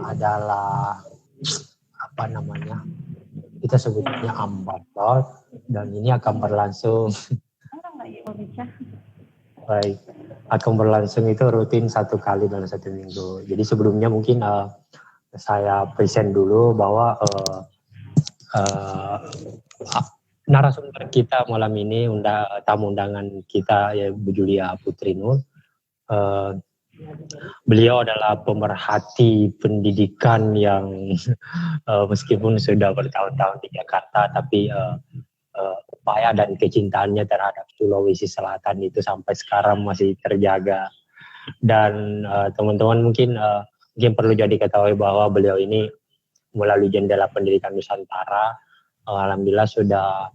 adalah apa namanya, kita sebutnya ambatot, dan ini akan berlangsung baik, akan berlangsung itu rutin 1 kali dalam 1 minggu. Jadi sebelumnya mungkin saya present dulu bahwa narasumber kita malam ini, tamu undangan kita ya Bu Julia Putri Nur. Beliau adalah pemerhati pendidikan yang meskipun sudah bertahun-tahun di Jakarta, tapi upaya dan kecintaannya terhadap Sulawesi Selatan itu sampai sekarang masih terjaga. Dan teman-teman mungkin perlu jadi ketahui bahwa beliau ini melalui Jendela Pendidikan Nusantara, alhamdulillah sudah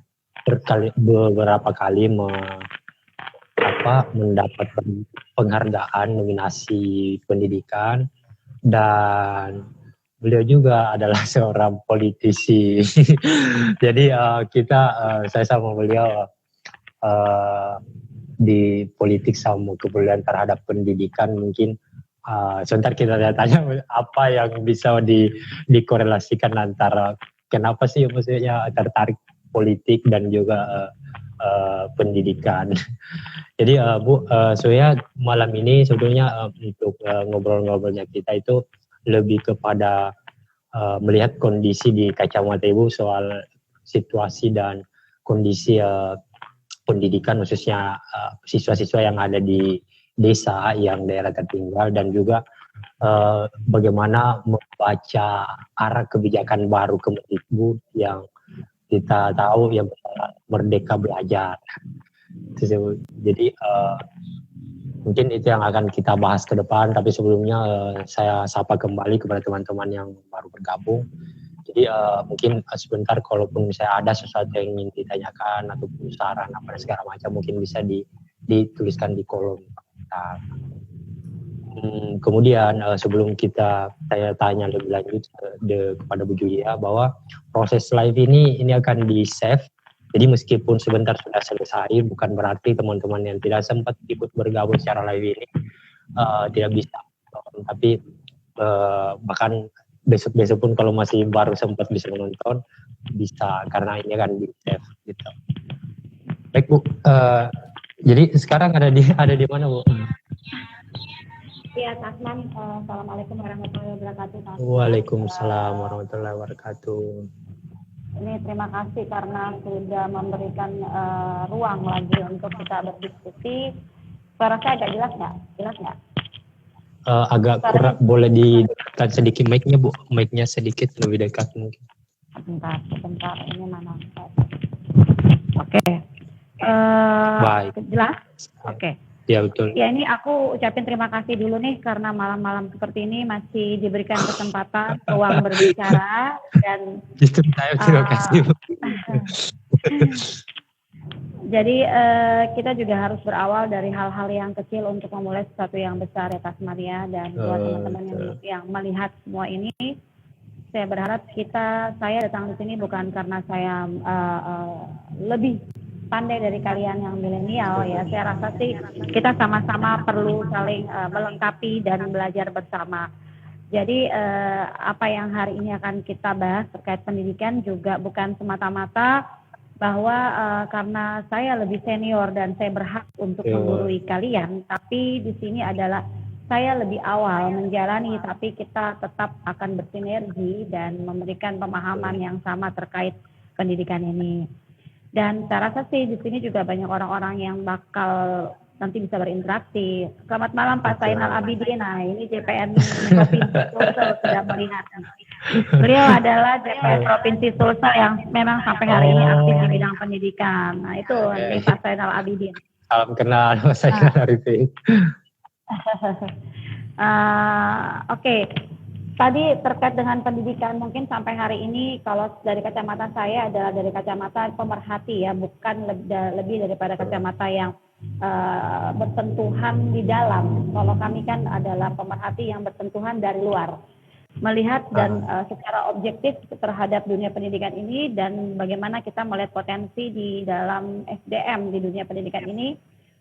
beberapa kali mendapat penghargaan nominasi pendidikan, dan beliau juga adalah seorang politisi. Jadi saya sama beliau di politik sama kepedulian terhadap pendidikan. Mungkin sebentar kita tanya apa yang bisa dikorelasikan antara kenapa sih maksudnya tertarik politik dan juga pendidikan. Jadi Bu, saya malam ini sebetulnya untuk ngobrol-ngobrolnya kita itu lebih kepada melihat kondisi di kacamata Ibu soal situasi dan kondisi pendidikan, khususnya siswa-siswa yang ada di desa yang daerah tertinggal, dan juga bagaimana membaca arah kebijakan baru Kemendikbud yang kita tahu yang Merdeka Belajar. Jadi mungkin itu yang akan kita bahas ke depan, tapi sebelumnya saya sapa kembali kepada teman-teman yang baru bergabung. Jadi mungkin sebentar, kalaupun misalnya ada sesuatu yang ingin ditanyakan ataupun saran apa segala macam, mungkin bisa dituliskan di kolom komentar. Kemudian sebelum saya tanya lebih lanjut kepada Bu Julia, bahwa proses live ini akan di save. Jadi meskipun sebentar sudah selesai, bukan berarti teman-teman yang tidak sempat ikut bergabung secara live ini tidak bisa. Tapi bahkan besok pun kalau masih baru sempat bisa menonton, bisa, karena ini akan di save gitu. Baik Bu, jadi sekarang ada di mana Bu? Iya, Tasman. Assalamualaikum warahmatullahi wabarakatuh. Waalaikumsalam warahmatullahi wabarakatuh. Ini terima kasih karena sudah memberikan ruang lagi untuk kita berdiskusi. Suara saya agak jelas nggak? Jelas nggak? Agak kurang, boleh didekatkan sedikit mic-nya Bu, mic-nya sedikit lebih dekat mungkin. Sebentar, ini mana? Oke. Baik. Jelas? Oke. Ya betul. Ya, ini aku ucapin terima kasih dulu nih karena malam-malam seperti ini masih diberikan kesempatan ruang berbicara, dan justru saya terima kasih. Jadi kita juga harus berawal dari hal-hal yang kecil untuk memulai sesuatu yang besar ya Tasmania, dan buat teman-teman yang melihat semua ini, saya berharap saya datang di sini bukan karena saya lebih pandai dari kalian yang milenial ya. Saya rasa sih kita sama-sama perlu saling melengkapi dan belajar bersama. Jadi apa yang hari ini akan kita bahas terkait pendidikan juga bukan semata-mata bahwa karena saya lebih senior dan saya berhak untuk menggurui kalian, tapi di sini adalah saya lebih awal menjalani, tapi kita tetap akan bersinergi dan memberikan pemahaman yang sama terkait pendidikan ini. Dan saya rasa sih di sini juga banyak orang-orang yang bakal nanti bisa berinteraksi. Selamat malam Pak Zainal Abidin. Nah, ini JPN Provinsi Sulsel sudah melihat. Beliau adalah JPN Provinsi Sulsel yang memang sampai hari ini aktif di bidang pendidikan. Nah, itu ini Pak Zainal Abidin. Salam kenal Pak Zainal Abidin. Oke. Tadi terkait dengan pendidikan, mungkin sampai hari ini kalau dari kacamata saya adalah dari kacamata pemerhati ya, bukan lebih daripada kacamata yang bersentuhan di dalam. Kalau kami kan adalah pemerhati yang bersentuhan dari luar, melihat dan secara objektif terhadap dunia pendidikan ini, dan bagaimana kita melihat potensi di dalam SDM di dunia pendidikan ini.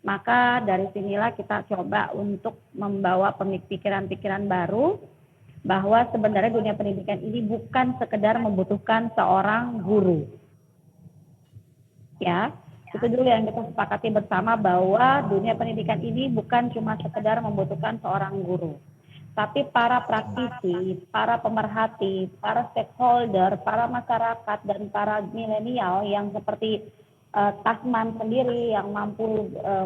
Maka dari sinilah kita coba untuk membawa pemikiran-pikiran baru bahwa sebenarnya dunia pendidikan ini bukan sekedar membutuhkan seorang guru. Ya, itu dulu yang kita sepakati bersama, bahwa dunia pendidikan ini bukan cuma sekedar membutuhkan seorang guru, tapi para praktisi, para pemerhati, para stakeholder, para masyarakat, dan para milenial yang seperti Tasman sendiri yang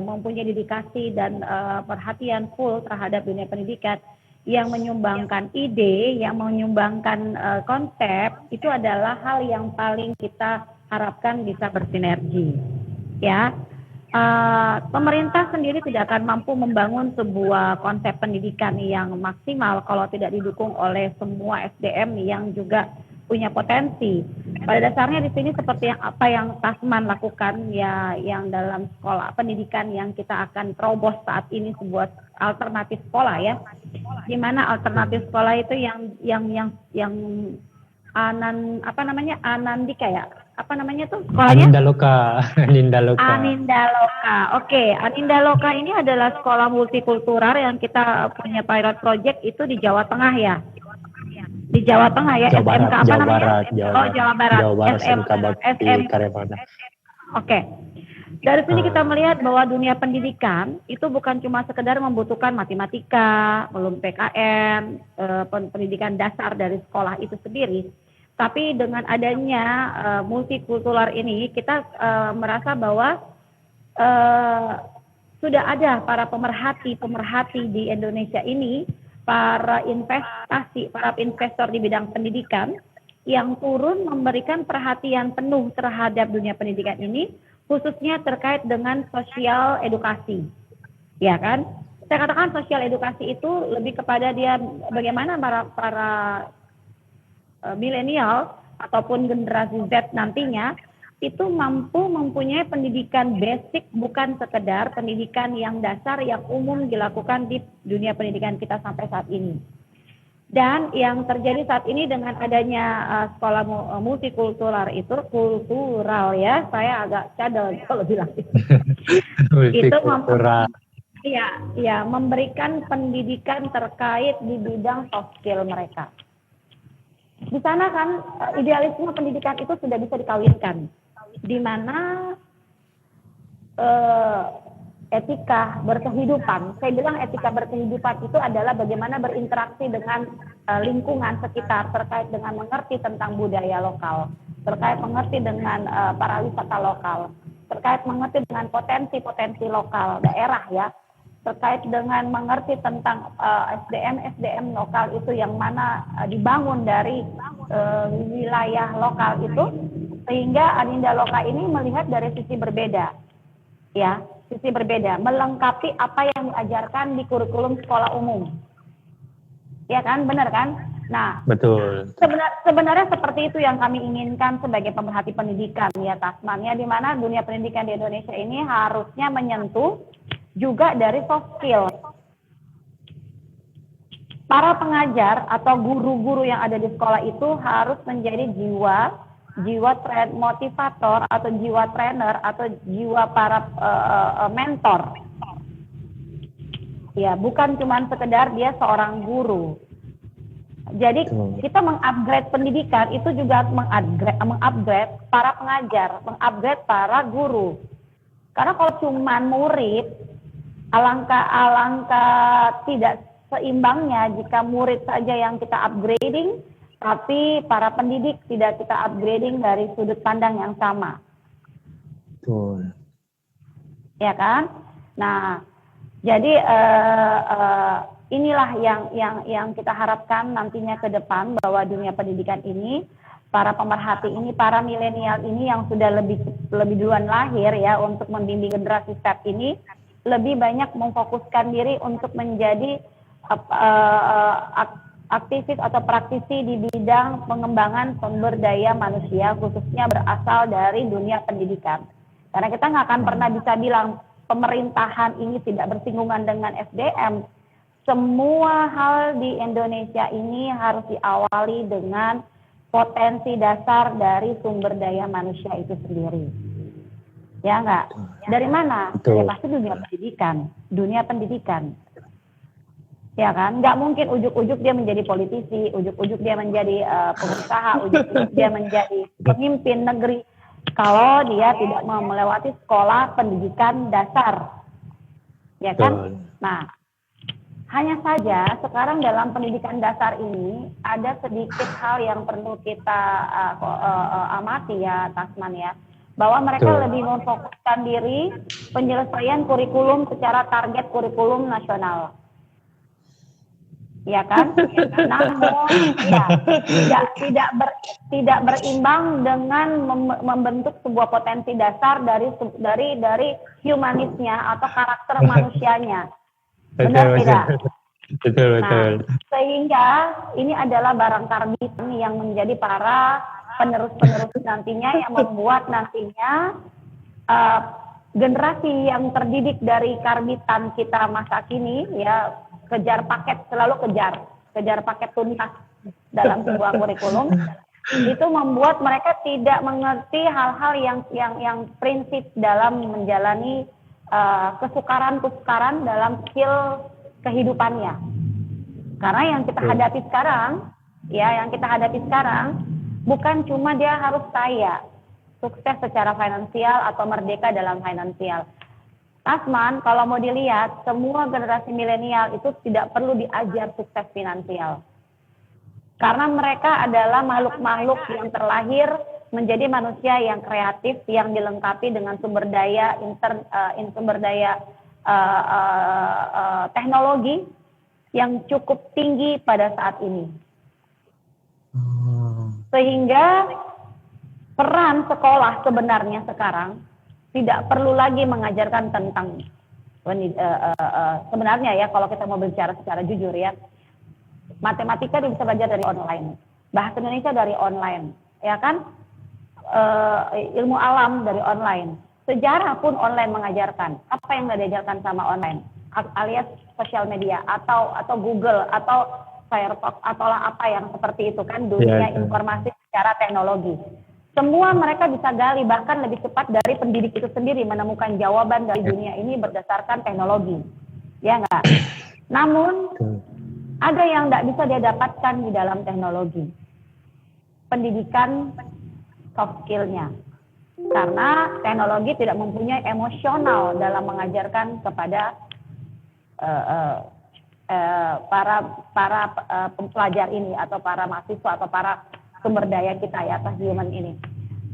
mempunyai dedikasi dan perhatian full terhadap dunia pendidikan, yang menyumbangkan ide, yang menyumbangkan konsep, itu adalah hal yang paling kita harapkan bisa bersinergi. Ya, pemerintah sendiri tidak akan mampu membangun sebuah konsep pendidikan yang maksimal kalau tidak didukung oleh semua SDM yang juga punya potensi. Pada dasarnya di sini seperti apa yang Tasman lakukan, ya, yang dalam sekolah pendidikan yang kita akan terobos saat ini, sebuah alternatif sekolah, ya, di mana alternatif sekolah itu yang Anandika, ya, apa namanya tuh sekolahnya? Anindaloka. Oke, Anindaloka ini adalah sekolah multikultural yang kita punya pilot project itu di Jawa Tengah, ya. Di Jawa Tengah, ya. Jawa SMK Barat, apa Jawa namanya? Barat, Jawa Barat. SMK Bakti Karemana. Oke. Dari sini kita melihat bahwa dunia pendidikan itu bukan cuma sekedar membutuhkan matematika, belum PKN, pendidikan dasar dari sekolah itu sendiri. Tapi dengan adanya multikultural ini, kita merasa bahwa sudah ada para pemerhati di Indonesia ini, para investor di bidang pendidikan yang turun memberikan perhatian penuh terhadap dunia pendidikan ini, khususnya terkait dengan sosial edukasi. Ya kan? Saya katakan sosial edukasi itu lebih kepada dia bagaimana para milenial ataupun generasi Z nantinya itu mampu mempunyai pendidikan basic, bukan sekedar pendidikan yang dasar yang umum dilakukan di dunia pendidikan kita sampai saat ini. Dan yang terjadi saat ini dengan adanya sekolah multikultural itu, kultural, ya, saya agak cadel kalau bilang itu memberikan pendidikan terkait di bidang soft skill mereka. Di sana kan idealisme pendidikan itu sudah bisa dikawinkan, di mana etika berkehidupan. Saya bilang etika berkehidupan itu adalah bagaimana berinteraksi dengan lingkungan sekitar, terkait dengan mengerti tentang budaya lokal, terkait mengerti dengan pariwisata lokal, terkait mengerti dengan potensi-potensi lokal daerah, ya, terkait dengan mengerti tentang SDM lokal itu yang mana dibangun dari wilayah lokal itu, sehingga Anindaloka ini melihat dari sisi berbeda, ya, sisi berbeda, melengkapi apa yang diajarkan di kurikulum sekolah umum, ya kan, benar kan? Nah, betul. Sebenarnya seperti itu yang kami inginkan sebagai pemerhati pendidikan, ya, Tasman, ya, di mana dunia pendidikan di Indonesia ini harusnya menyentuh juga dari soft skill. Para pengajar atau guru-guru yang ada di sekolah itu harus menjadi jiwa motivator atau jiwa trainer atau jiwa para mentor. Ya, bukan cuma sekedar dia seorang guru. Jadi kita mengupgrade pendidikan itu juga mengupgrade para pengajar, mengupgrade para guru. Karena kalau cuma murid, alangkah tidak seimbangnya jika murid saja yang kita upgrading, tapi para pendidik tidak kita upgrading dari sudut pandang yang sama. Betul. Ya kan? Nah, jadi inilah yang kita harapkan nantinya ke depan, bahwa dunia pendidikan ini, para pemerhati ini, para milenial ini yang sudah lebih duluan lahir, ya, untuk membimbing generasi Z ini, lebih banyak memfokuskan diri untuk menjadi aktivis atau praktisi di bidang pengembangan sumber daya manusia, khususnya berasal dari dunia pendidikan. Karena kita nggak akan pernah bisa bilang pemerintahan ini tidak bersinggungan dengan SDM. Semua hal di Indonesia ini harus diawali dengan potensi dasar dari sumber daya manusia itu sendiri. Ya enggak? Dari mana? Ya pasti dunia pendidikan. Ya kan, nggak mungkin ujuk-ujuk dia menjadi politisi, ujuk-ujuk dia menjadi pengusaha, ujuk-ujuk dia menjadi pemimpin negeri kalau dia tidak mau melewati sekolah pendidikan dasar, ya kan? Nah, hanya saja sekarang dalam pendidikan dasar ini ada sedikit hal yang perlu kita amati ya, Tasman ya, bahwa mereka lebih memfokuskan diri penyelesaian kurikulum secara target kurikulum nasional. Ya kan? Namun ya tidak berimbang dengan membentuk sebuah potensi dasar dari humanisnya atau karakter manusianya. Benar tidak? Betul. Sehingga ini adalah barang karbitan yang menjadi para penerus nantinya, yang membuat nantinya generasi yang terdidik dari karbitan kita masa kini ya, kejar paket, selalu kejar paket tuntas dalam sebuah kurikulum, itu membuat mereka tidak mengerti hal-hal yang prinsip dalam menjalani kesukaran dalam skill kehidupannya. Karena yang kita hadapi sekarang bukan cuma dia harus kaya, sukses secara finansial atau merdeka dalam finansial. Tasman, kalau mau dilihat, semua generasi milenial itu tidak perlu diajar sukses finansial. Karena mereka adalah makhluk-makhluk yang terlahir menjadi manusia yang kreatif, yang dilengkapi dengan sumber daya teknologi yang cukup tinggi pada saat ini. Sehingga peran sekolah sebenarnya sekarang tidak perlu lagi mengajarkan tentang sebenarnya ya, kalau kita mau bicara secara jujur ya, matematika dia bisa belajar dari online, bahasa Indonesia dari online, ya kan, ilmu alam dari online, sejarah pun online mengajarkan. Apa yang nggak diajarkan sama online, alias sosial media atau Google atau Firefox atau apa yang seperti itu kan, dunia informasi secara teknologi. Semua mereka bisa gali, bahkan lebih cepat dari pendidik itu sendiri menemukan jawaban dari dunia ini berdasarkan teknologi. Ya enggak? Namun, ada yang tidak bisa dia dapatkan di dalam teknologi. Pendidikan soft skill-nya. Karena teknologi tidak mempunyai emosional dalam mengajarkan kepada para pelajar ini, atau para mahasiswa, atau para sumber daya kita ya, atas human ini.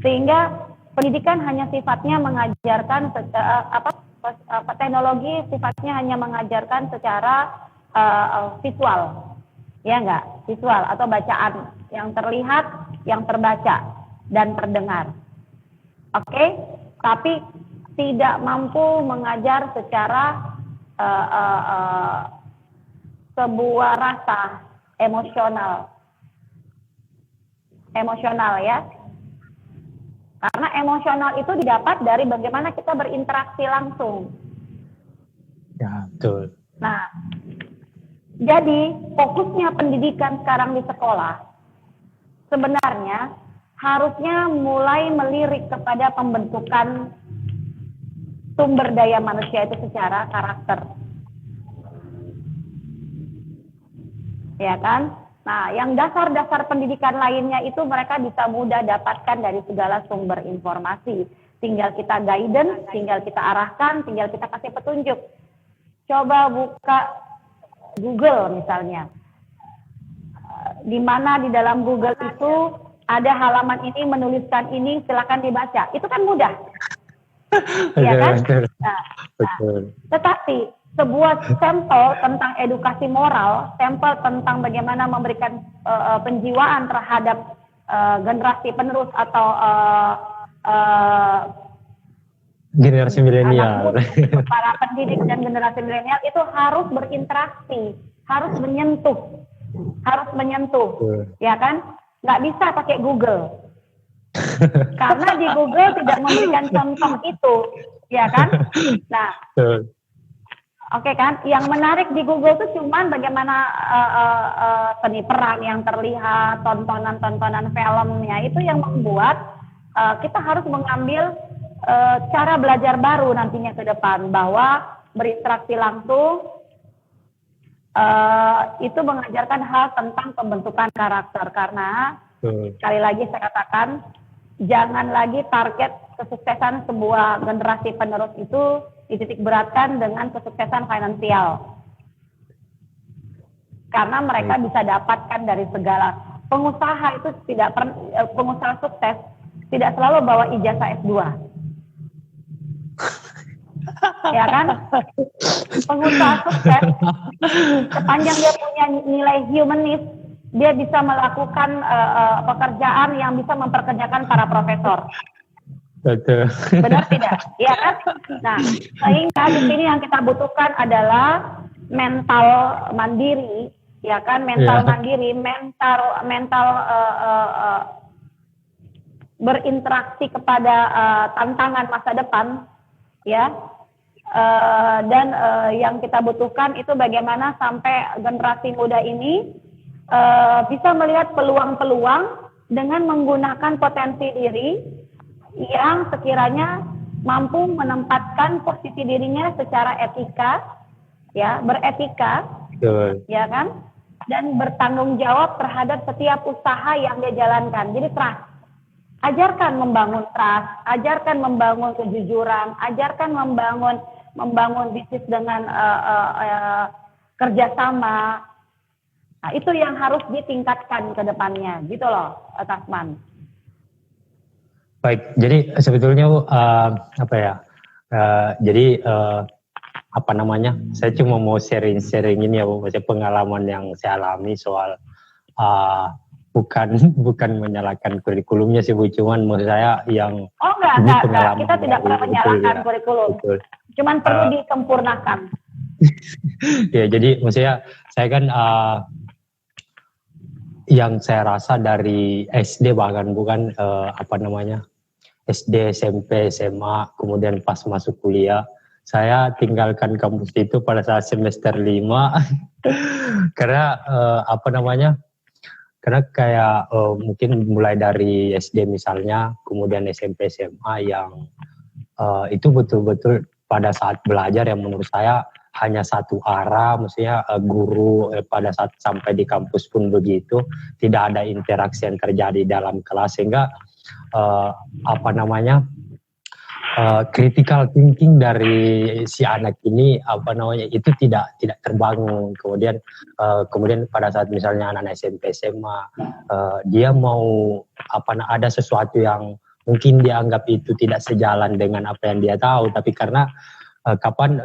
Sehingga pendidikan hanya sifatnya mengajarkan teknologi sifatnya hanya mengajarkan secara visual, ya enggak, visual atau bacaan yang terlihat, yang terbaca dan terdengar. Oke, tapi tidak mampu mengajar secara sebuah rasa emosional ya, karena emosional itu didapat dari bagaimana kita berinteraksi langsung. Ya, betul. Nah, jadi fokusnya pendidikan sekarang di sekolah sebenarnya harusnya mulai melirik kepada pembentukan sumber daya manusia itu secara karakter, ya kan? Nah, yang dasar-dasar pendidikan lainnya itu mereka bisa mudah dapatkan dari segala sumber informasi. Tinggal kita guidance, tinggal kita arahkan, tinggal kita kasih petunjuk. Coba buka Google misalnya. Di mana di dalam Google itu ada halaman ini, menuliskan ini, silakan dibaca. Itu kan mudah. Ya kan? Nah, tetapi sebuah sampel tentang edukasi moral, sampel tentang bagaimana memberikan penjiwaan terhadap generasi penerus atau generasi milenial, para pendidik dan generasi milenial itu harus berinteraksi, harus menyentuh, ya kan? Nggak bisa pakai Google, karena di Google tidak memberikan contoh itu, ya kan? Nah. Oke kan, yang menarik di Google itu cuman bagaimana seni peran yang terlihat, tontonan filmnya, itu yang membuat kita harus mengambil cara belajar baru nantinya ke depan, bahwa berinteraksi langsung, itu mengajarkan hal tentang pembentukan karakter, karena sekali lagi saya katakan, jangan lagi target kesuksesan sebuah generasi penerus itu dititik beratkan dengan kesuksesan finansial, karena mereka bisa dapatkan dari segala. Pengusaha itu pengusaha sukses tidak selalu bawa ijazah S2. Ya kan? Pengusaha sukses sepanjang dia punya nilai humanis, dia bisa melakukan pekerjaan yang bisa memperkerjakan para profesor. Betul. Benar tidak? Ya kan? Nah, sehingga di sini yang kita butuhkan adalah mental mandiri, ya kan? Mental mandiri, mental berinteraksi kepada tantangan masa depan, ya. Dan yang kita butuhkan itu bagaimana sampai generasi muda ini bisa melihat peluang-peluang dengan menggunakan potensi diri yang sekiranya mampu menempatkan posisi dirinya secara etika, ya, beretika, ya kan, dan bertanggung jawab terhadap setiap usaha yang dia jalankan. Jadi trust, ajarkan membangun trust, ajarkan membangun kejujuran, ajarkan membangun bisnis dengan kerjasama. Nah, itu yang harus ditingkatkan ke depannya, gitu loh, Tasman. Baik, jadi sebetulnya saya cuma mau sharing ini ya Bu, maksudnya pengalaman yang saya alami soal bukan menyalahkan kurikulumnya sih Bu, cuman maksud saya yang enggak, kita tidak pernah menyalahkan kurikulum. Betul. Cuman perlu disempurnakan. Ya, jadi maksudnya saya kan yang saya rasa dari SD bahkan bukan SD, SMP, SMA, kemudian pas masuk kuliah, saya tinggalkan kampus itu pada saat semester 5 karena karena kayak mungkin mulai dari SD misalnya, kemudian SMP, SMA yang itu betul-betul pada saat belajar yang menurut saya hanya satu arah, maksudnya guru pada saat sampai di kampus pun begitu, tidak ada interaksi yang terjadi dalam kelas, sehingga critical thinking dari si anak ini itu tidak terbangun. Kemudian pada saat misalnya anak SMP SMA dia mau ada sesuatu yang mungkin dianggap itu tidak sejalan dengan apa yang dia tahu, tapi karena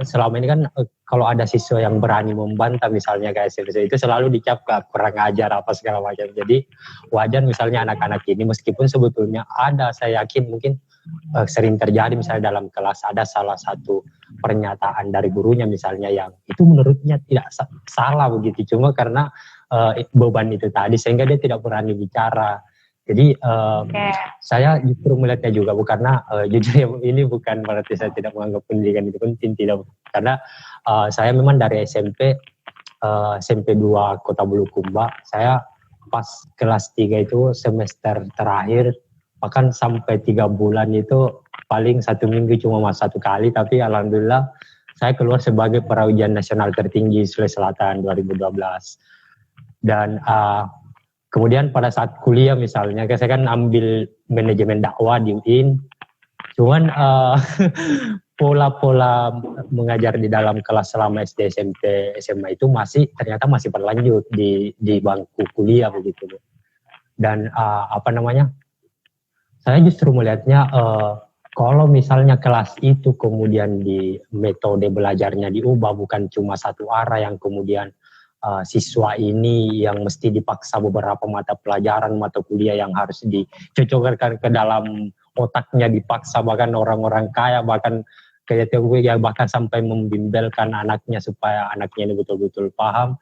selama ini kan kalau ada siswa yang berani membantah misalnya kayak itu selalu dicap kurang ajar apa segala macam. Jadi wajar misalnya anak-anak ini, meskipun sebetulnya saya yakin mungkin sering terjadi misalnya dalam kelas ada salah satu pernyataan dari gurunya misalnya yang itu menurutnya tidak salah begitu, cuma karena beban itu tadi sehingga dia tidak berani bicara. Jadi saya justru melihatnya juga karena jujur ya, ini bukan berarti saya tidak menganggap pendidikan itu penting, tidak, karena saya memang dari SMP 2 Kota Bulukumba, saya pas kelas 3 itu semester terakhir bahkan sampai 3 bulan itu paling 1 minggu cuma masuk 1 kali, tapi alhamdulillah saya keluar sebagai peraujian nasional tertinggi Sulawesi Selatan 2012. Dan kemudian pada saat kuliah misalnya, saya kan ambil manajemen dakwah di UIN, cuman pola-pola mengajar di dalam kelas selama SD, SMP, SMA itu ternyata masih berlanjut di bangku kuliah begitu. Dan saya justru melihatnya kalau misalnya kelas itu kemudian di metode belajarnya diubah, bukan cuma satu arah yang kemudian siswa ini yang mesti dipaksa beberapa mata pelajaran, mata kuliah yang harus dicocokkan ke dalam otaknya, dipaksa, bahkan orang-orang kaya bahkan kayak bahkan sampai membimbelkan anaknya supaya anaknya ini betul-betul paham.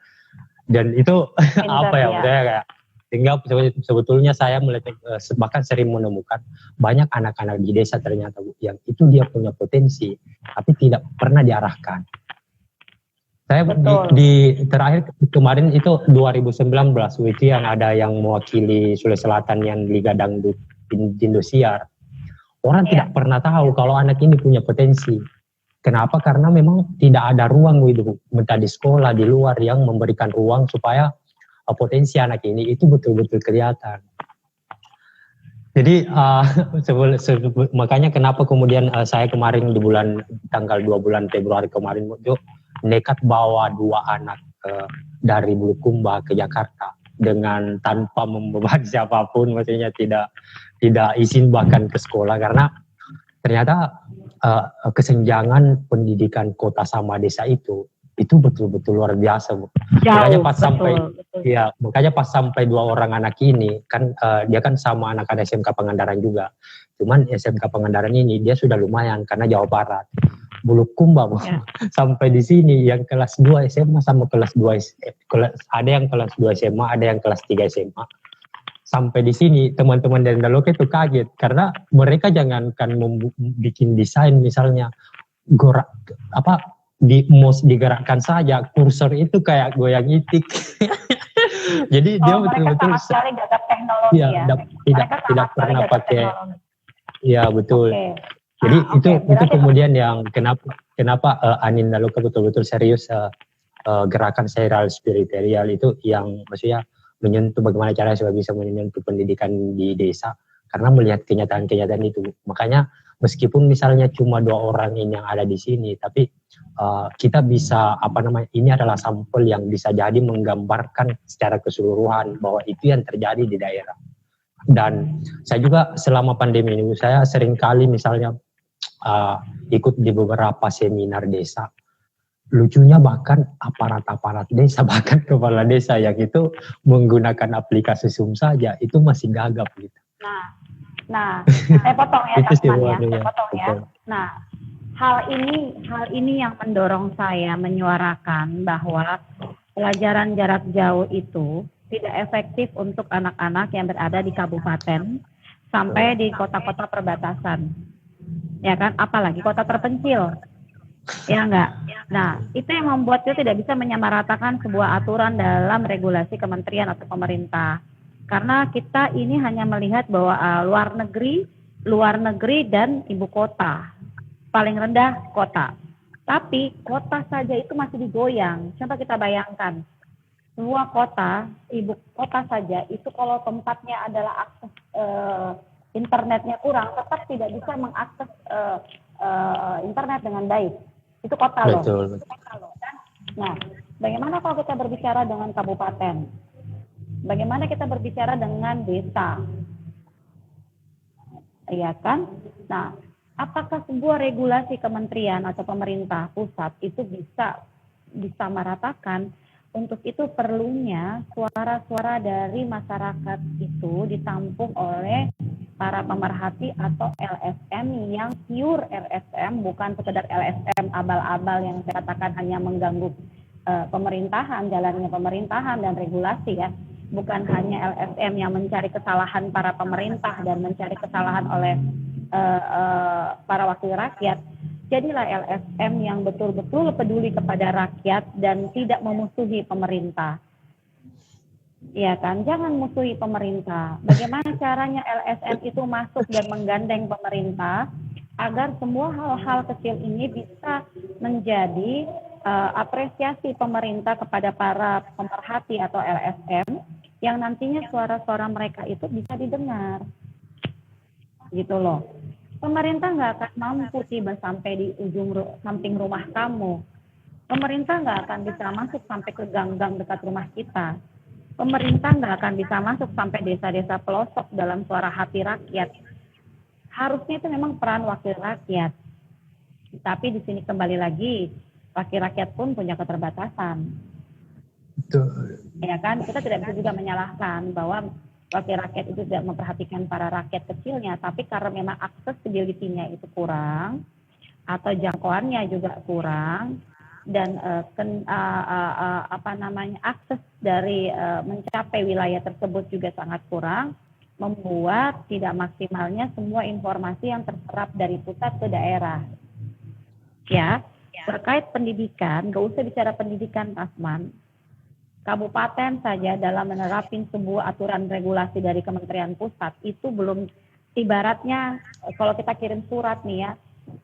Dan itu kayak sehingga sebetulnya saya melihat bahkan sering menemukan banyak anak-anak di desa ternyata yang itu dia punya potensi tapi tidak pernah diarahkan. Saya di terakhir kemarin itu 2019 itu yang ada yang mewakili Sulawesi Selatan yang Liga Dangdut Indosiar. Orang tidak pernah tahu kalau anak ini punya potensi. Kenapa? Karena memang tidak ada ruang gitu, entah di sekolah, di luar, yang memberikan ruang supaya potensi anak ini itu betul-betul kelihatan. Jadi makanya kenapa kemudian saya kemarin di tanggal 2 bulan Februari kemarin itu nekat bawa 2 anak dari Bulukumba ke Jakarta dengan tanpa membebani siapapun, maksudnya tidak izin bahkan ke sekolah, karena ternyata kesenjangan pendidikan kota sama desa itu betul-betul luar biasa, Bu. Makanya pas sampai 2 orang anak ini kan dia kan sama anak-anak SMK Pangandaran juga. Cuman SMK Pangandaran ini dia sudah lumayan karena Jawa Barat. Bulukumba, Bu. Ya. Sampai di sini yang kelas 2 SMA sama kelas 2 ada yang kelas 2 SMA, ada yang kelas 3 SMA. Sampai di sini teman-teman dari Daloka itu kaget karena mereka jangankan bikin desain misalnya mouse digerakkan saja, kursor itu kayak goyang itik. Jadi dia betul-betul sama sekali gagap teknologi tidak pernah pakai. Iya betul. Okay. Jadi itu kemudian yang kenapa Anin Daloka betul-betul serius gerakan serial spiritual itu, yang maksudnya menyentuh bagaimana cara supaya bisa menyentuh pendidikan di desa, karena melihat kenyataan-kenyataan itu. Makanya meskipun misalnya cuma 2 orang ini yang ada di sini, tapi kita bisa ini adalah sampel yang bisa jadi menggambarkan secara keseluruhan bahwa itu yang terjadi di daerah. Dan saya juga selama pandemi ini saya sering kali misalnya ikut di beberapa seminar desa. Lucunya bahkan aparat desa, bahkan kepala desa yang itu menggunakan aplikasi Zoom saja itu masih gagap gitu. Nah, saya potong ya, saya potong ya. Nah, hal ini yang mendorong saya menyuarakan bahwa pelajaran jarak jauh itu tidak efektif untuk anak-anak yang berada di kabupaten sampai di kota-kota perbatasan, ya kan? Apalagi kota terpencil. Ya enggak. Nah, itu yang membuat kita tidak bisa menyamaratakan sebuah aturan dalam regulasi kementerian atau pemerintah. Karena kita ini hanya melihat bahwa luar negeri dan ibu kota. Paling rendah kota. Tapi kota saja itu masih digoyang. Coba kita bayangkan. Semua kota, ibu kota saja itu kalau tempatnya adalah akses internetnya kurang, tetap tidak bisa mengakses internet dengan baik. Itu kota loh. Betul. Nah, bagaimana kalau kita berbicara dengan kabupaten? Bagaimana kita berbicara dengan desa? Iya kan? Nah, apakah sebuah regulasi kementerian atau pemerintah pusat itu bisa meratakan? Untuk itu perlunya suara-suara dari masyarakat itu ditampung oleh para pemerhati atau LSM yang pure LSM, bukan sekedar LSM abal-abal yang saya katakan hanya mengganggu pemerintahan, jalannya pemerintahan dan regulasi ya. Bukan hanya LSM yang mencari kesalahan para pemerintah dan mencari kesalahan oleh para wakil rakyat. Jadilah LSM yang betul-betul peduli kepada rakyat dan tidak memusuhi pemerintah. Ya kan, jangan musuhi pemerintah. Bagaimana caranya LSM itu masuk dan menggandeng pemerintah agar semua hal-hal kecil ini bisa menjadi apresiasi pemerintah kepada para pemerhati atau LSM yang nantinya suara-suara mereka itu bisa didengar. Gitu loh. Pemerintah nggak akan mampu tiba sampai di ujung samping rumah kamu. Pemerintah nggak akan bisa masuk sampai ke gang-gang dekat rumah kita. Pemerintah nggak akan bisa masuk sampai desa-desa pelosok dalam suara hati rakyat. Harusnya itu memang peran wakil rakyat. Tapi di sini kembali lagi, wakil rakyat pun punya keterbatasan. Betul. Ya kan, kita tidak bisa juga menyalahkan bahwa wakil rakyat itu tidak memperhatikan para rakyat kecilnya, tapi karena memang accessibility-nya itu kurang atau jangkauannya juga kurang dan akses dari mencapai wilayah tersebut juga sangat kurang, membuat tidak maksimalnya semua informasi yang terserap dari pusat ke daerah. Ya, terkait pendidikan, gak usah bicara pendidikan, Tasman. Kabupaten saja dalam menerapkan sebuah aturan regulasi dari Kementerian Pusat itu belum, ibaratnya kalau kita kirim surat nih ya,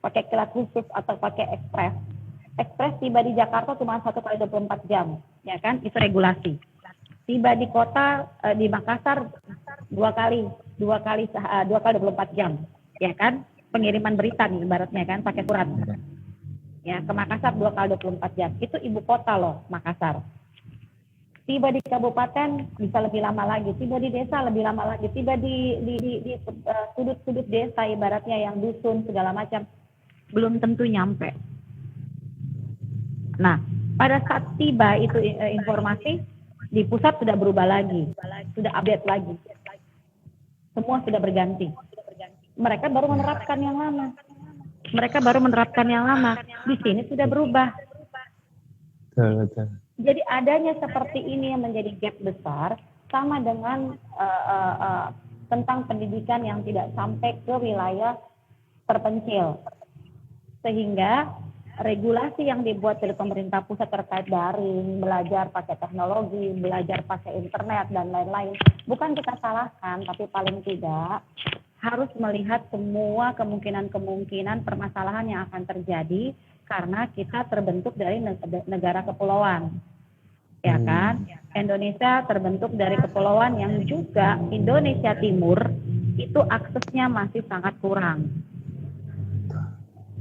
pakai kilat khusus atau pakai ekspres. Ekspres tiba di Jakarta cuma 1 kali 24 jam, ya kan? Itu regulasi. Tiba di kota di Makassar 2 kali 24 jam, ya kan? Pengiriman berita nih ibaratnya kan pakai surat. Ya, ke Makassar 2 kali 24 jam. Itu ibu kota loh, Makassar. Tiba di kabupaten bisa lebih lama lagi, tiba di desa lebih lama lagi, tiba di sudut-sudut desa ibaratnya yang dusun segala macam belum tentu nyampe. Nah, pada saat tiba itu informasi di pusat sudah berubah lagi, sudah update lagi. Semua sudah berganti. Mereka baru menerapkan yang lama. Di sini sudah berubah. Betul. Jadi adanya seperti ini yang menjadi gap besar sama dengan tentang pendidikan yang tidak sampai ke wilayah terpencil. Sehingga regulasi yang dibuat dari pemerintah pusat terkait daring, belajar pakai teknologi, belajar pakai internet, dan lain-lain, bukan kita salahkan, tapi paling tidak harus melihat semua kemungkinan-kemungkinan permasalahan yang akan terjadi karena kita terbentuk dari negara kepulauan. Ya kan? Indonesia terbentuk dari kepulauan yang juga Indonesia Timur itu aksesnya masih sangat kurang.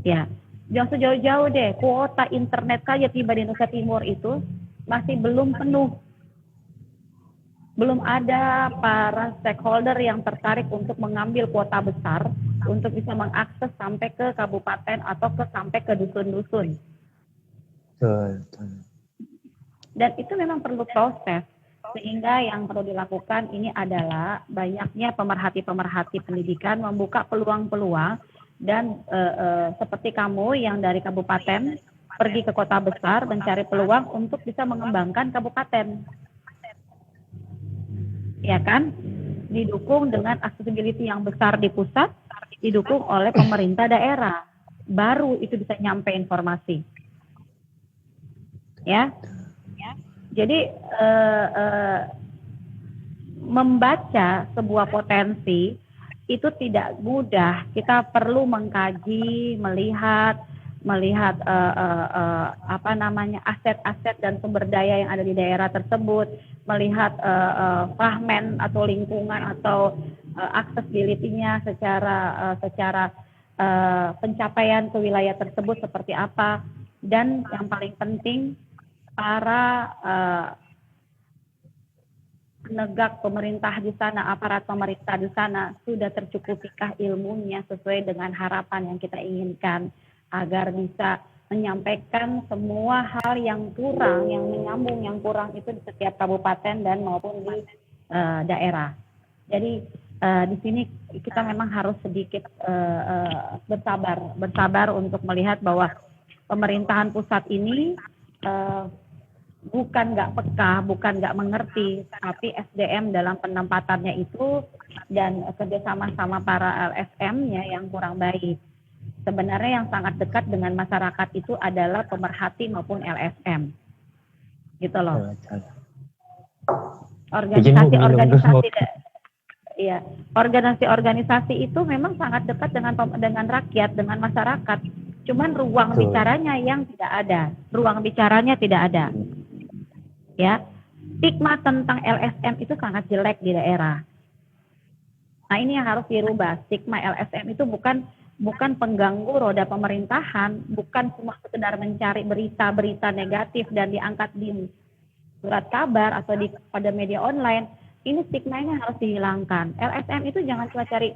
Ya. Jangan sejauh-jauh deh, kuota internet saja tiba di Indonesia Timur itu masih belum penuh. Belum ada para stakeholder yang tertarik untuk mengambil kuota besar untuk bisa mengakses sampai ke kabupaten atau sampai ke dusun-dusun. Dan itu memang perlu proses. Sehingga yang perlu dilakukan ini adalah banyaknya pemerhati-pemerhati pendidikan membuka peluang-peluang. Dan seperti kamu yang dari kabupaten pergi ke kota besar mencari peluang untuk bisa mengembangkan kabupaten. Ya kan? Didukung dengan accessibility yang besar di pusat, didukung oleh pemerintah daerah. Baru itu bisa nyampe informasi. Ya. Jadi membaca sebuah potensi itu tidak mudah. Kita perlu mengkaji, melihat aset-aset dan sumber daya yang ada di daerah tersebut, melihat fragmen atau lingkungan atau accessibility-nya secara pencapaian ke wilayah tersebut seperti apa, dan yang paling penting para penegak pemerintah di sana, aparat pemerintah di sana sudah tercukupikah ilmunya sesuai dengan harapan yang kita inginkan agar bisa menyampaikan semua hal yang kurang, yang menyambung yang kurang itu di setiap kabupaten dan maupun di daerah. Jadi di sini kita memang harus sedikit bersabar untuk melihat bahwa pemerintahan pusat ini bukan nggak peka, bukan nggak mengerti, tapi SDM dalam penempatannya itu dan kerjasama sama para LSM-nya yang kurang baik. Sebenarnya yang sangat dekat dengan masyarakat itu adalah pemerhati maupun LSM, gitu loh. Organisasi itu memang sangat dekat dengan rakyat, dengan masyarakat. Cuman ruang bicaranya yang tidak ada. Ya, stigma tentang LSM itu sangat jelek di daerah. Nah, ini yang harus dirubah. Stigma LSM itu bukan pengganggu roda pemerintahan, bukan cuma sekedar mencari berita-berita negatif dan diangkat di surat kabar atau pada media online. Ini stigma-nya harus dihilangkan. LSM itu jangan cuma cari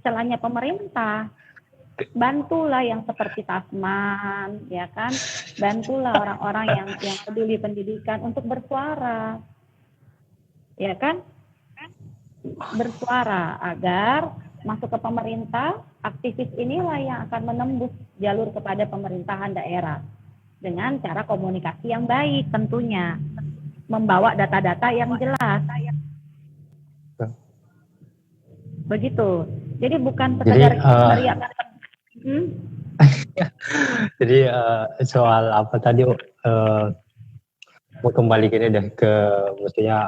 celahnya pemerintah. Bantulah yang seperti Tasman, ya kan? Bantulah orang-orang yang peduli pendidikan untuk bersuara, ya kan? Bersuara agar masuk ke pemerintah. Aktivis inilah yang akan menembus jalur kepada pemerintahan daerah dengan cara komunikasi yang baik, tentunya membawa data-data yang jelas. Begitu. Jadi bukan sekedar teriakan. Jadi soal apa tadi mau kembali gini deh ke maksudnya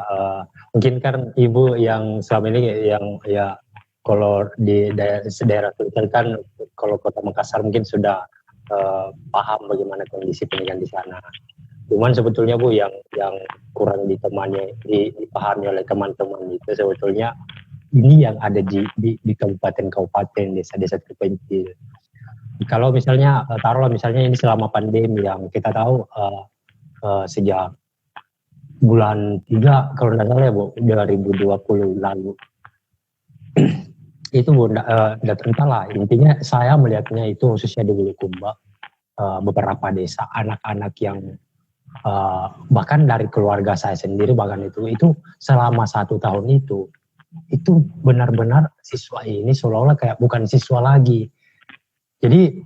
mungkin kan ibu yang selama ini yang ya kalau di daerah Sulsel kan, kalau Kota Makassar mungkin sudah paham bagaimana kondisi pendidikan di sana. Cuman sebetulnya Bu yang kurang dipahami oleh teman-teman itu sebetulnya ini yang ada di kabupaten-kabupaten, desa-desa terpencil. Kalau misalnya taruhlah misalnya ini selama pandemi yang kita tahu sejak bulan 3 kalau tidak salah ya Bu, 2020 lalu itu Bu, tidak entahlah, intinya saya melihatnya itu khususnya di Bulukumba, beberapa desa anak-anak yang bahkan dari keluarga saya sendiri bahkan itu selama 1 tahun itu benar-benar siswa ini seolah-olah kayak bukan siswa lagi. Jadi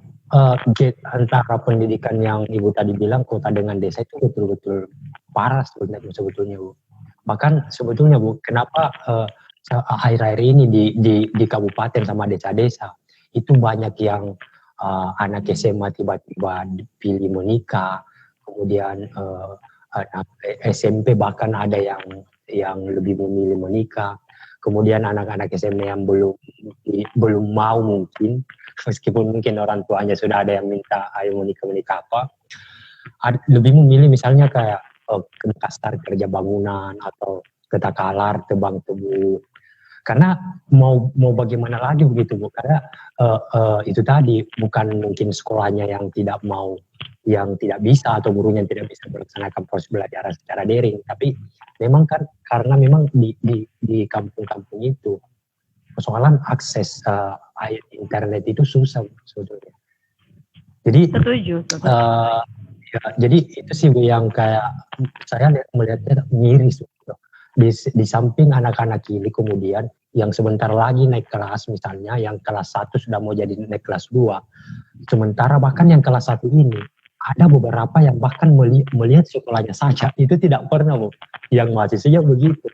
gap antara pendidikan yang Ibu tadi bilang kota dengan desa itu betul-betul parah sebetulnya Bu. Bahkan sebetulnya Bu, kenapa akhir-akhir ini di kabupaten sama desa-desa itu banyak yang anak SMA tiba-tiba dipilih menikah, kemudian anak SMP bahkan ada yang lebih memilih menikah, kemudian anak-anak SMA yang belum mau mungkin, meskipun mungkin orang tuanya sudah ada yang minta ayo menikah apa, lebih memilih misalnya kayak ke Makassar kerja bangunan atau ke Takalar tebang tebu. Karena mau bagaimana lagi begitu Bu, karena itu tadi bukan mungkin sekolahnya yang tidak mau, yang tidak bisa atau gurunya yang tidak bisa melaksanakan proses belajar secara daring, tapi memang kan karena memang di kampung-kampung itu persoalan akses internet itu susah sebetulnya. Jadi Setuju. Ya, jadi itu sih Bu yang kayak saya melihatnya miris gitu. Di samping anak-anak ini kemudian yang sebentar lagi naik kelas misalnya, yang kelas 1 sudah mau jadi naik kelas 2. Sementara bahkan yang kelas 1 ini ada beberapa yang bahkan melihat sekolahnya saja itu tidak pernah Bu, yang mahasiswanya begitu.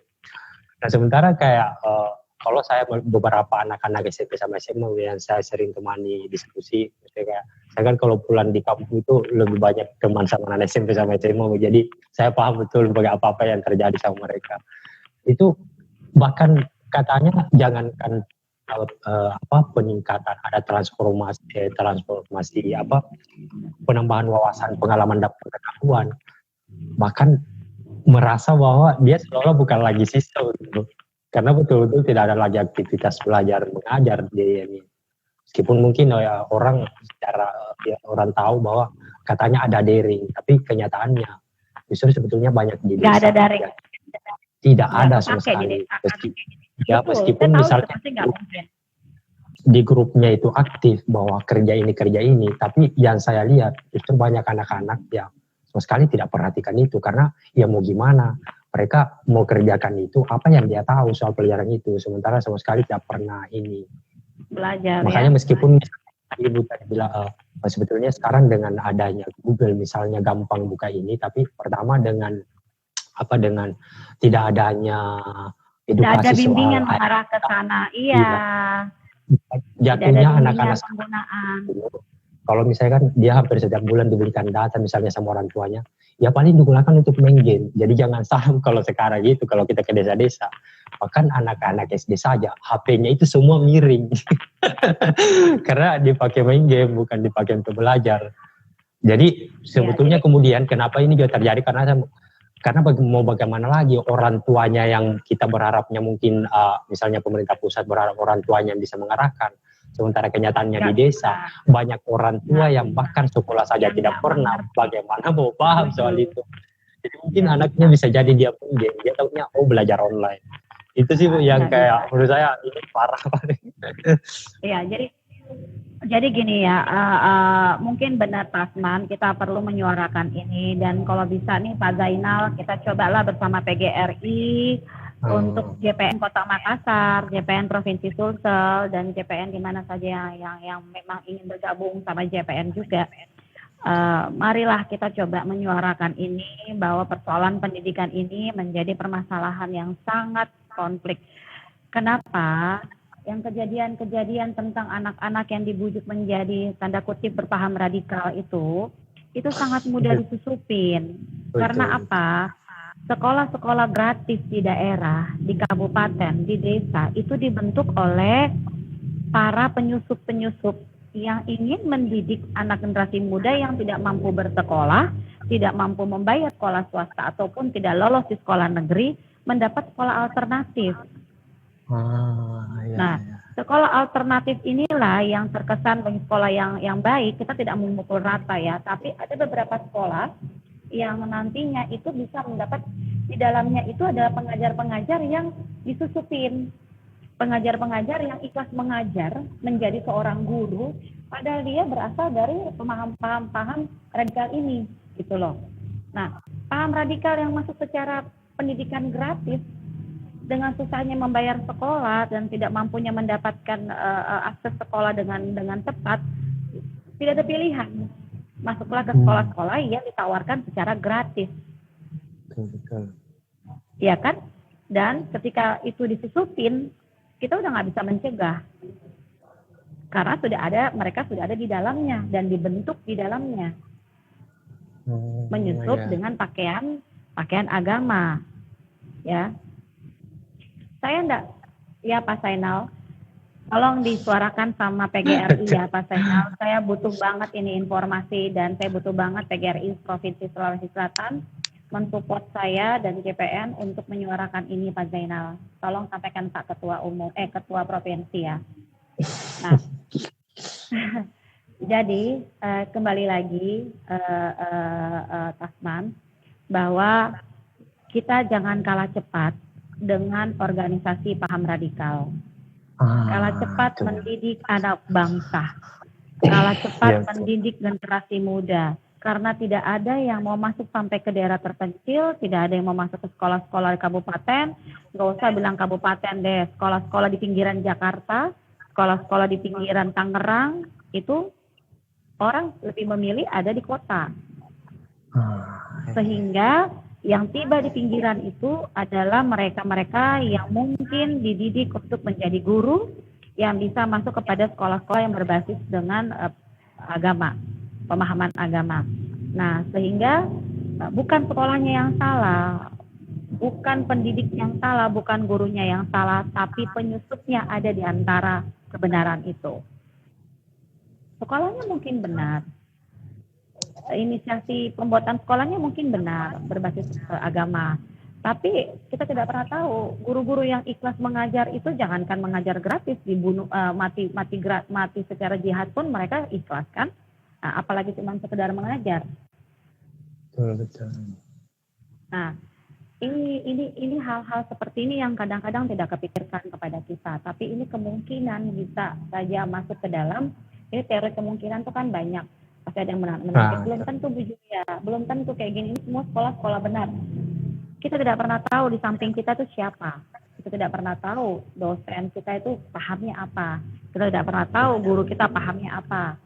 Nah sementara kayak kalau saya beberapa anak-anak SMP sama SMA yang saya sering temani diskusi, kayak saya kan kalau pulang di kampung itu lebih banyak teman sama anak SMP sama SMA, jadi saya paham betul apa-apa yang terjadi sama mereka. Itu bahkan katanya jangankan peningkatan, ada transformasi penambahan wawasan, pengalaman dan pengetahuan, bahkan merasa bahwa dia seolah bukan lagi siswa gitu. Karena betul-betul tidak ada lagi aktivitas belajar mengajar di ini. Meskipun mungkin orang tahu bahwa katanya ada daring, tapi kenyataannya justru sebetulnya banyak di desa. Nggak ada daring. Tidak ada sama sekali. Meskipun misalnya di grupnya itu aktif bahwa kerja ini, tapi yang saya lihat justru banyak anak-anak yang sama sekali tidak perhatikan itu, karena ya mau gimana, mereka mau kerjakan itu apa yang dia tahu soal pelajaran itu, sementara sama sekali tidak pernah ini belajar. Makanya meskipun Ibu tadi bilang sebetulnya sekarang dengan adanya Google misalnya gampang buka ini, tapi pertama dengan tidak adanya edukasi ada bimbingan soal mengarah ke sana. Iya. Jatuhnya anak-anak kalau misalnya kan dia hampir setiap bulan diberikan data misalnya sama orang tuanya, ya paling digunakan untuk main game. Jadi jangan salah kalau sekarang gitu, kalau kita ke desa-desa, bahkan anak-anak SD saja HP-nya itu semua miring karena dipakai main game bukan dipakai untuk belajar. Jadi sebetulnya kemudian kenapa ini juga terjadi, karena mau bagaimana lagi, orang tuanya yang kita berharapnya mungkin misalnya pemerintah pusat berharap orang tuanya yang bisa mengarahkan, sementara kenyataannya di desa banyak orang tua yang bahkan sekolah saja tidak pernah, bagaimana mau paham soal itu. Jadi mungkin anaknya bisa jadi dia pun dia tahunya belajar online. Itu sih Bu yang kayak menurut saya ini parah. Iya, jadi gini ya, mungkin benar Tasman, kita perlu menyuarakan ini, dan kalau bisa nih Pak Zainal, kita cobalah bersama PGRI untuk JPN Kota Makassar, JPN Provinsi Sulsel, dan JPN di mana saja yang memang ingin bergabung sama JPN juga. Marilah kita coba menyuarakan ini, bahwa persoalan pendidikan ini menjadi permasalahan yang sangat konflik. Kenapa? Yang kejadian-kejadian tentang anak-anak yang dibujuk menjadi tanda kutip berpaham radikal itu sangat mudah disusupin. Karena apa? sekolah-sekolah gratis di daerah, di kabupaten, di desa itu dibentuk oleh para penyusup-penyusup yang ingin mendidik anak generasi muda yang tidak mampu bersekolah, tidak mampu membayar sekolah swasta ataupun tidak lolos di sekolah negeri, mendapat sekolah alternatif. Nah, sekolah alternatif inilah yang terkesan bagi sekolah yang baik. Kita tidak memukul rata ya, tapi ada beberapa sekolah yang nantinya itu bisa mendapat, di dalamnya itu adalah pengajar-pengajar yang disusupin, pengajar-pengajar yang ikhlas mengajar menjadi seorang guru, padahal dia berasal dari paham radikal ini, gitu loh. Nah, paham radikal yang masuk secara pendidikan gratis dengan susahnya membayar sekolah dan tidak mampunya mendapatkan akses sekolah dengan tepat, tidak ada pilihan. Masuklah ke sekolah-sekolah yang ditawarkan secara gratis. Betul. Iya kan? Dan ketika itu disusupin, kita udah nggak bisa mencegah. Karena mereka sudah ada di dalamnya dan dibentuk di dalamnya. Menyusup dengan pakaian agama. Ya. Saya enggak, ya Pak Sainal, tolong disuarakan sama PGRI ya Pak Sainal. Saya butuh banget ini informasi dan saya butuh banget PGRI Provinsi Sulawesi Selatan mensupport saya dan JPN untuk menyuarakan ini Pak Zainal. Tolong sampaikan Pak Ketua Provinsi ya. Nah, jadi kembali lagi Tasman, bahwa kita jangan kalah cepat dengan organisasi paham radikal. Kalah cepat mendidik anak bangsa. Kalah cepat mendidik generasi muda. Karena tidak ada yang mau masuk sampai ke daerah terpencil, tidak ada yang mau masuk ke sekolah-sekolah di kabupaten, nggak usah bilang kabupaten deh, sekolah-sekolah di pinggiran Jakarta, sekolah-sekolah di pinggiran Tangerang, itu orang lebih memilih ada di kota. Sehingga yang tiba di pinggiran itu adalah mereka-mereka yang mungkin dididik untuk menjadi guru, yang bisa masuk kepada sekolah-sekolah yang berbasis dengan agama, pemahaman agama. Nah, sehingga bukan sekolahnya yang salah, bukan pendidik yang salah, bukan gurunya yang salah, tapi penyusupnya ada di antara kebenaran itu. Sekolahnya mungkin benar, inisiasi pembuatan sekolahnya mungkin benar, berbasis agama. Tapi kita tidak pernah tahu, guru-guru yang ikhlas mengajar itu jangankan mengajar gratis, dibunuh, mati secara jihad pun mereka ikhlas kan? Nah, apalagi cuma sekedar mengajar. Betul. Nah, ini hal-hal seperti ini yang kadang-kadang tidak kepikirkan kepada kita. Tapi ini kemungkinan bisa saja masuk ke dalam. Ini teori kemungkinan itu kan banyak. Pasti ada yang menakut. Belum tentu Bu Julia, belum tentu kayak gini. Ini semua sekolah-sekolah benar. Kita tidak pernah tahu di samping kita itu siapa. Kita tidak pernah tahu dosen kita itu pahamnya apa. Kita tidak pernah tahu guru kita pahamnya apa.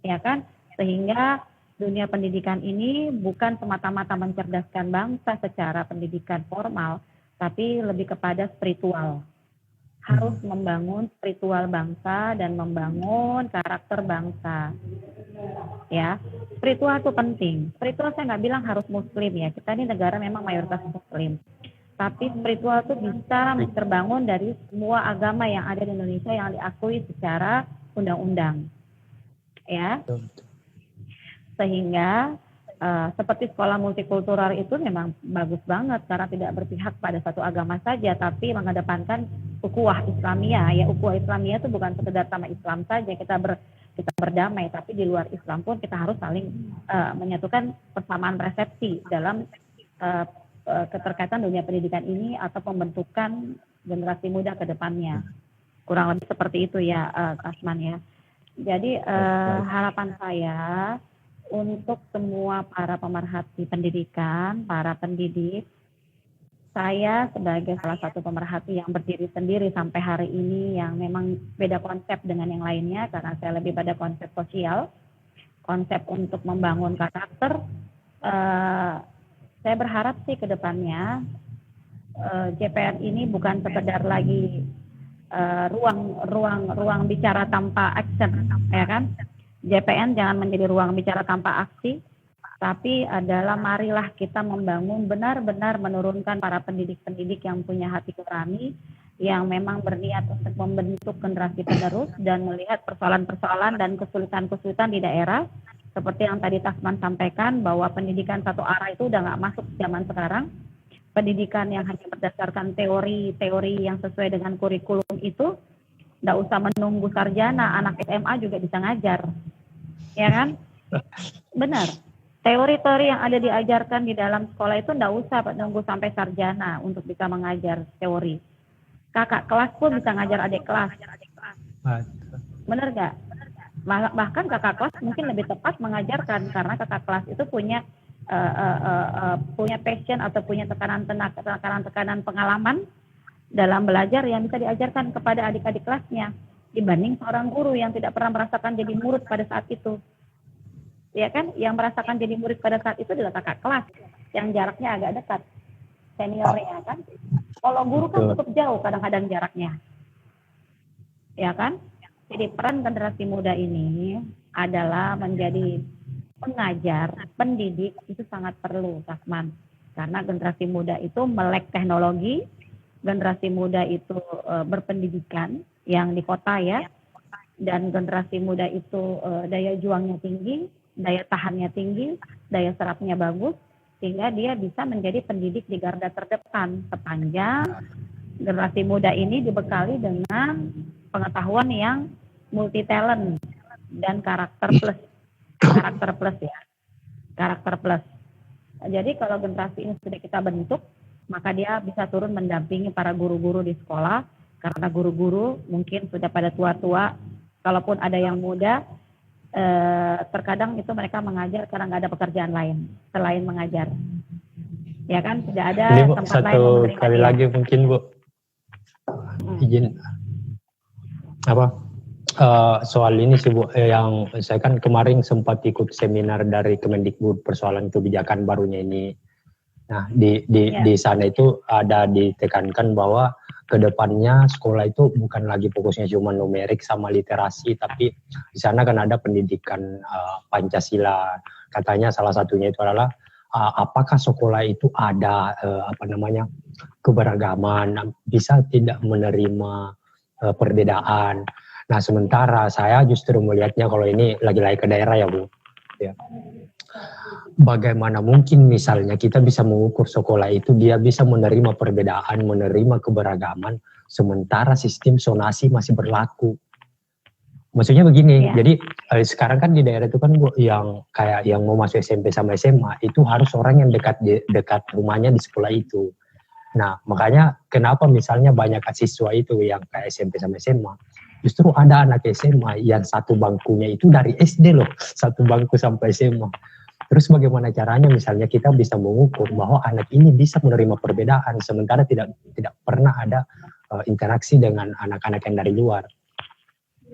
Ya kan? Sehingga dunia pendidikan ini bukan semata-mata mencerdaskan bangsa secara pendidikan formal, tapi lebih kepada spiritual. Harus membangun spiritual bangsa dan membangun karakter bangsa. Ya, spiritual itu penting. Spiritual saya nggak bilang harus muslim ya. Kita ini negara memang mayoritas muslim. Tapi spiritual itu bisa terbangun dari semua agama yang ada di Indonesia yang diakui secara undang-undang. Ya, sehingga seperti sekolah multikultural itu memang bagus banget karena tidak berpihak pada satu agama saja, tapi mengedepankan ukhuwah Islamiyah. Ya, ukhuwah Islamiyah itu bukan sekedar sama Islam saja kita berdamai, tapi di luar Islam pun kita harus saling menyatukan persamaan persepsi dalam keterkaitan dunia pendidikan ini atau pembentukan generasi muda ke depannya. Kurang lebih seperti itu ya, Tasman ya. Jadi harapan saya untuk semua para pemerhati pendidikan, para pendidik, saya sebagai salah satu pemerhati yang berdiri sendiri sampai hari ini yang memang beda konsep dengan yang lainnya karena saya lebih pada konsep sosial, konsep untuk membangun karakter. Saya berharap sih ke depannya JPN ini bukan sekedar lagi ruang bicara tanpa action, ya kan? JPN jangan menjadi ruang bicara tanpa aksi, tapi adalah marilah kita membangun benar-benar menurunkan para pendidik-pendidik yang punya hati nurani, yang memang berniat untuk membentuk generasi penerus dan melihat persoalan-persoalan dan kesulitan-kesulitan di daerah. Seperti yang tadi Tasman sampaikan, bahwa pendidikan satu arah itu udah nggak masuk zaman sekarang. Pendidikan yang hanya berdasarkan teori-teori yang sesuai dengan kurikulum itu, nggak usah menunggu sarjana, anak SMA juga bisa ngajar. Ya kan? Benar. Teori-teori yang ada diajarkan di dalam sekolah itu nggak usah menunggu sampai sarjana untuk bisa mengajar teori. Kakak kelas pun bisa ngajar adik kelas. Benar nggak? Bahkan kakak kelas mungkin lebih tepat mengajarkan, karena kakak kelas itu punya passion atau punya tekanan pengalaman dalam belajar yang bisa diajarkan kepada adik-adik kelasnya dibanding seorang guru yang tidak pernah merasakan jadi murid pada saat itu. Ya kan? Yang merasakan jadi murid pada saat itu adalah kakak kelas yang jaraknya agak dekat, seniornya kan. Kalau guru kan cukup jauh kadang-kadang jaraknya. Ya kan? Jadi peran generasi muda ini adalah menjadi pengajar, pendidik, itu sangat perlu, Tasman. Karena generasi muda itu melek teknologi, generasi muda itu berpendidikan yang di kota ya, dan generasi muda itu daya juangnya tinggi, daya tahannya tinggi, daya serapnya bagus, sehingga dia bisa menjadi pendidik di garda terdepan sepanjang generasi muda ini dibekali dengan pengetahuan yang multi talent dan karakter plus ya, karakter plus. Jadi kalau generasi ini sudah kita bentuk, maka dia bisa turun mendampingi para guru-guru di sekolah, karena guru-guru mungkin sudah pada tua-tua, kalaupun ada yang muda, terkadang itu mereka mengajar karena nggak ada pekerjaan lain selain mengajar. Ya kan, tidak ada ini, Bu, tempat lain. Satu kali lagi mungkin, Bu, izin soal ini sih, Bu, yang saya kan kemarin sempat ikut seminar dari Kemendikbud persoalan kebijakan barunya ini. Nah, di sana itu ada ditekankan bahwa kedepannya sekolah itu bukan lagi fokusnya cuma numerik sama literasi, tapi di sana kan ada pendidikan Pancasila. Katanya salah satunya itu adalah apakah sekolah itu ada keberagaman, bisa tidak menerima perbedaan. Nah, sementara saya justru melihatnya, kalau ini lagi-lagi ke daerah ya, Bu. Ya. Bagaimana mungkin misalnya kita bisa mengukur sekolah itu dia bisa menerima perbedaan, menerima keberagaman, sementara sistem zonasi masih berlaku. Maksudnya begini, jadi sekarang kan di daerah itu kan, Bu, yang kayak yang mau masuk SMP sama SMA itu harus orang yang dekat rumahnya di sekolah itu. Nah, makanya kenapa misalnya banyak siswa itu yang kayak SMP sama SMA, justru ada anak SMA yang satu bangkunya itu dari SD loh, satu bangku sampai SMA. Terus bagaimana caranya misalnya kita bisa mengukur bahwa anak ini bisa menerima perbedaan, sementara tidak pernah ada interaksi dengan anak-anak yang dari luar.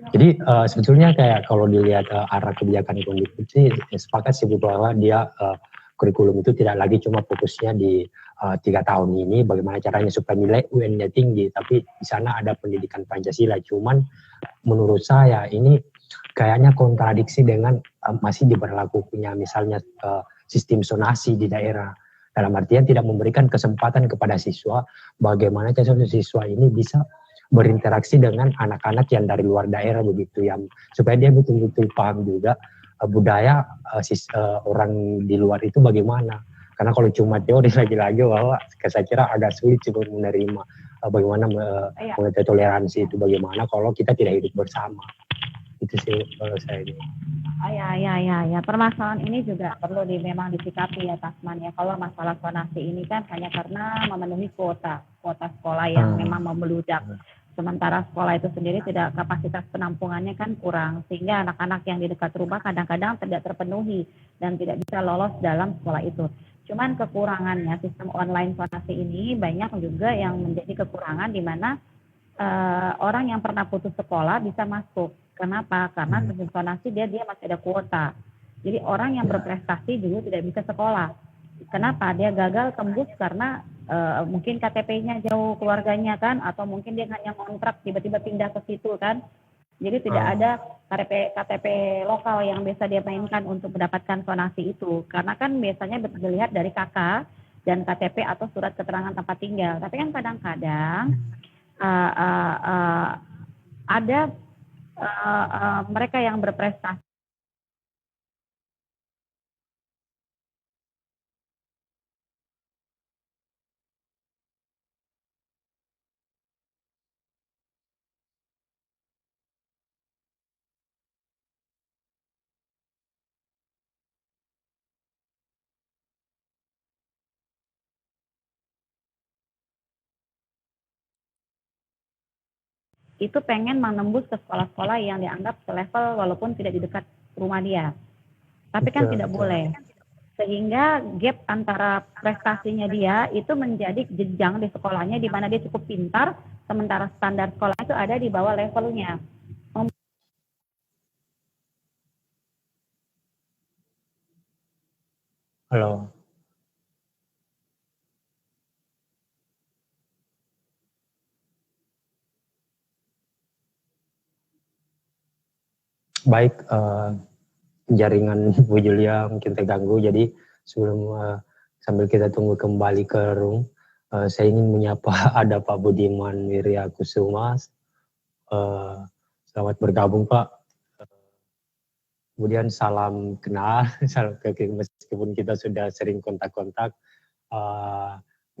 Jadi sebetulnya kayak kalau dilihat arah kebijakan Kemendikbud sih, sepakat sih bahwa dia kurikulum itu tidak lagi cuma fokusnya di 3 tahun ini bagaimana caranya supaya nilai UN-nya tinggi, tapi di sana ada pendidikan Pancasila. Cuman menurut saya ini kayaknya kontradiksi dengan masih diberlakukannya misalnya sistem zonasi di daerah. Dalam artian tidak memberikan kesempatan kepada siswa bagaimana cara siswa ini bisa berinteraksi dengan anak-anak yang dari luar daerah begitu, yang supaya dia betul-betul paham juga budaya orang di luar itu bagaimana. Karena kalau cuma teori lagi-lagi bahwa saya kira agak sulit juga menerima bagaimana mengenai toleransi itu bagaimana kalau kita tidak hidup bersama. Itu sih kalau saya ini. Ya. Permasalahan ini juga perlu memang disikapi ya, Tasman ya. Kalau masalah zonasi ini kan hanya karena memenuhi kuota sekolah yang memang membludak. Sementara sekolah itu sendiri kapasitas penampungannya kan kurang, sehingga anak-anak yang di dekat rumah kadang-kadang tidak terpenuhi dan tidak bisa lolos dalam sekolah itu. Cuman kekurangannya sistem online zonasi ini banyak juga yang menjadi kekurangan, di mana orang yang pernah putus sekolah bisa masuk. Kenapa? Karena sistem zonasi dia masih ada kuota. Jadi orang yang berprestasi juga tidak bisa sekolah. Kenapa? Dia gagal tembus karena mungkin KTP-nya jauh keluarganya kan, atau mungkin dia hanya ngontrak tiba-tiba pindah ke situ kan. Jadi tidak ada KTP lokal yang bisa dia mainkan untuk mendapatkan sonasi itu. Karena kan biasanya dilihat dari KK dan KTP atau surat keterangan tempat tinggal. Tapi kan kadang-kadang ada mereka yang berprestasi itu pengen menembus ke sekolah-sekolah yang dianggap selevel walaupun tidak di dekat rumah dia. Tapi kan tidak boleh. Sehingga gap antara prestasinya dia itu menjadi jenjang di sekolahnya di mana dia cukup pintar, sementara standar sekolah itu ada di bawah levelnya. Halo. Baik, jaringan Bu Julia mungkin terganggu, jadi sebelum sambil kita tunggu kembali ke room, saya ingin menyapa ada Pak Budiman Wirya Kusuma. Selamat bergabung Pak. Kemudian salam kenal, meskipun kita sudah sering kontak-kontak,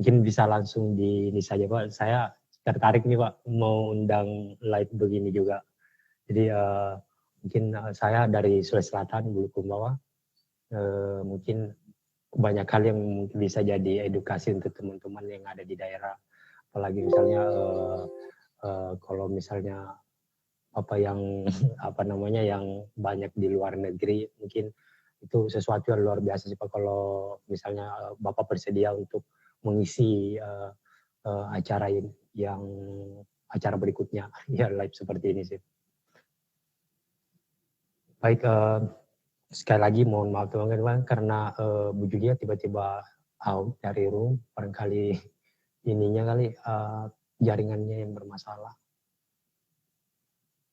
mungkin bisa langsung di ini saja Pak. Saya tertarik nih Pak mau undang live begini juga. Jadi mungkin saya dari Sulawesi Selatan, Bulukumbawa. Mungkin banyak hal yang bisa jadi edukasi untuk teman-teman yang ada di daerah. Apalagi misalnya kalau misalnya apa yang apa namanya yang banyak di luar negeri, mungkin itu sesuatu yang luar biasa sih Pak kalau misalnya Bapak bersedia untuk mengisi acara yang acara berikutnya ya live seperti ini sih. Baik, sekali lagi mohon maaf teman-teman karena Bu Julia tiba-tiba out dari room, barangkali ininya kali jaringannya yang bermasalah.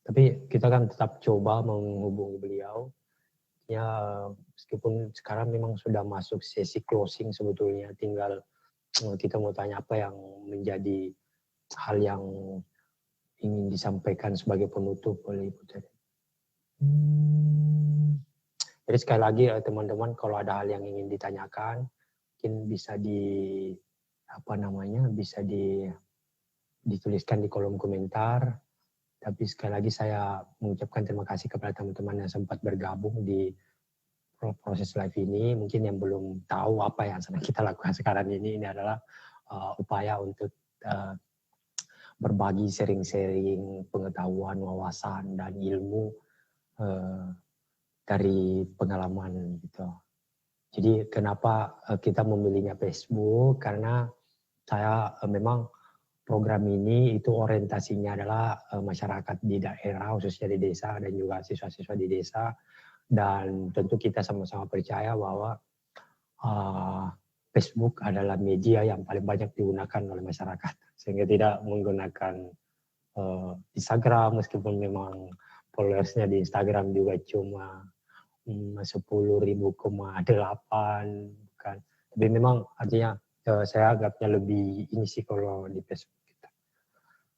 Tapi kita kan tetap coba menghubungi beliau. Ya meskipun sekarang memang sudah masuk sesi closing sebetulnya, tinggal kita mau tanya apa yang menjadi hal yang ingin disampaikan sebagai penutup oleh Ibu Teri. Jadi sekali lagi teman-teman kalau ada hal yang ingin ditanyakan mungkin bisa bisa dituliskan di kolom komentar. Tapi sekali lagi saya mengucapkan terima kasih kepada teman-teman yang sempat bergabung di proses live ini. Mungkin yang belum tahu apa yang sedang kita lakukan sekarang ini adalah upaya untuk berbagi sharing-sharing pengetahuan, wawasan dan ilmu dari pengalaman gitu. Jadi kenapa kita memilihnya Facebook? Karena saya memang program ini itu orientasinya adalah masyarakat di daerah, khususnya di desa dan juga siswa-siswa di desa. Dan tentu kita sama-sama percaya bahwa Facebook adalah media yang paling banyak digunakan oleh masyarakat. Sehingga tidak menggunakan Instagram, meskipun memang followersnya di Instagram juga cuma 10.000,8 kan. Tapi memang artinya saya anggapnya lebih ini sih kalau di